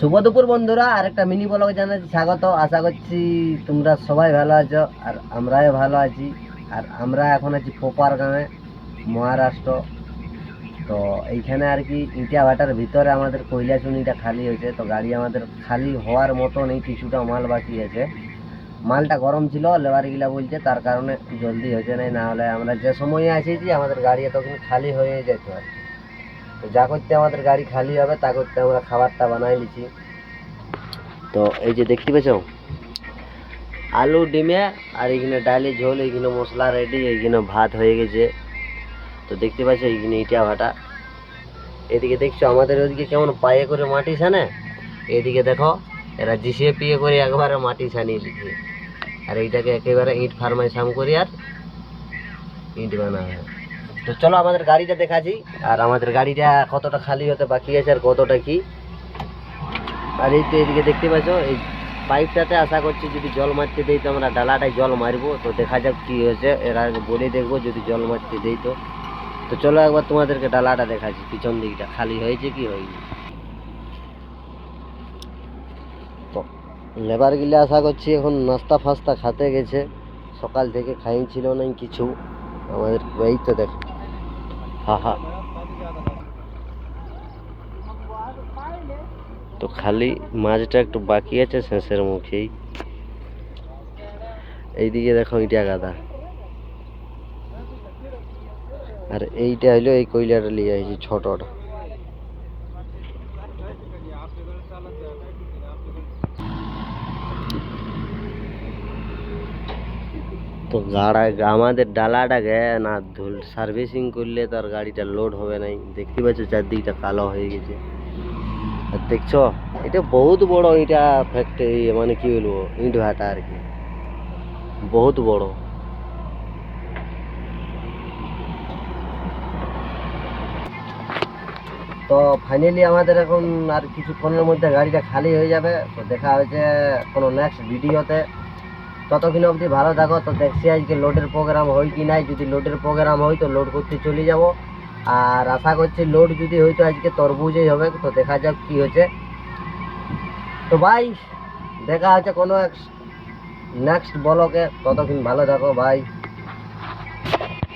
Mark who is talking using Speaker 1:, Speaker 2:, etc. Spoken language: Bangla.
Speaker 1: শুভ দুপুর বন্ধুরা, আর একটা মিনি ব্লগ জানাচ্ছি স্বাগত। আশা করছি তোমরা সবাই ভালো আছো, আর আমরাও ভালো আছি। আর আমরা এখন আছি পোপার গ্রামে, মহারাষ্ট্র। তো এইখানে আর কি ইটা ভাটার ভিতরে আমাদের কয়লা চুনিটা খালি হয়েছে, তো গাড়ি আমাদের খালি হওয়ার মতো নেই, কিছুটা মাল বাকি আছে। মালটা গরম ছিল, লেবারগুলা বলছে তার কারণে জলদি হয়েছে না হলে আমরা যে সময়ে আসিছি আমাদের গাড়ি তখন খালি হয়ে যেত আর কি। তো যা করতে আমাদের গাড়ি খালি হবে তা করতে আমরা খাবারটা বানাই নিছি। তো এই যে দেখতে পেছ আলু ডিমে, আর এইখানে ডালি ঝোল, এইখানে মশলা রেডি, এইখানে ভাত হয়ে গেছে। তো দেখতে পাচ্ছ এইখানে ইটা ভাটা। এদিকে দেখছো আমাদের ওদিকে কেমন পায়ে করে মাটি ছানে, এদিকে দেখো এরা জিসিয়ে পিয়ে করে একবারে মাটি ছানিয়ে দিচ্ছে। আর এইটাকে একেবারে ইট ফার্মাইশাম করি আর ইট বানাবে। তো চলো আমাদের গাড়িটা দেখাচ্ছি, আর আমাদের গাড়িটা কতটা খালি হতে বাকি আছে আর কতটা কি। আর এই তো এদিকে দেখতে পাচ্ছ এই পাইপটাতে আশা করছি যদি জল মারতে দেই তো আমরা ডালাটায় জল মারবো। তো দেখা যাক কি হয়েছে, এর আগে বলে দেখবো যদি জল মারতে দেই। তো তো চলো একবার তোমাদেরকে ডালাটা দেখাচ্ছি পিছন দিকটা খালি হয়েছে কি হয়নি। তো লেবার গিলে আশা করছি এখন নাস্তা ফাস্তা খাতে গেছে, সকাল থেকে খাইছিল না কিছু আমাদের। এই তো দেখো, হা হা। তো খালি মাছটা একটু বাকি আছে শেষের মুখেই। এইদিকে দেখো ইটা গাদা, আর এইটা হইলো এই কয়লাটা নিয়ে আসছি ছোটটা। তো আমাদের ডালাটাকে না ধুল সার্ভিসিং করলে তো আর গাড়িটা লোড হবে নাই। দেখতে পাচ্ছ চারদিকটা কালো হয়ে গেছে। আর দেখছো এটা বহুত বড় ইটা ফ্যাক্টরি, মানে কি বলবো ইট ভাটা আর কি, বহুত বড়। তো ফাইনালি আমাদের এখন আর কিছুক্ষণের মধ্যে গাড়িটা খালি হয়ে যাবে। তো দেখা হয়েছে কোনো নেক্সট ভিডিওতে। ততক্ষণ অবধি ভালো থাকো। তো দেখছি আজকে লোডের প্রোগ্রাম হয় কি নাই, যদি লোডের প্রোগ্রাম হয় তো লোড করতে চলে যাব। আর আশা করছি লোড যদি হয়তো আজকে তরমুজই হবে। তো দেখা যাক কি হচ্ছে। তো ভাই দেখা হচ্ছে কোনো নেক্সট ব্লগে, ততক্ষণ ভালো থাকো ভাই।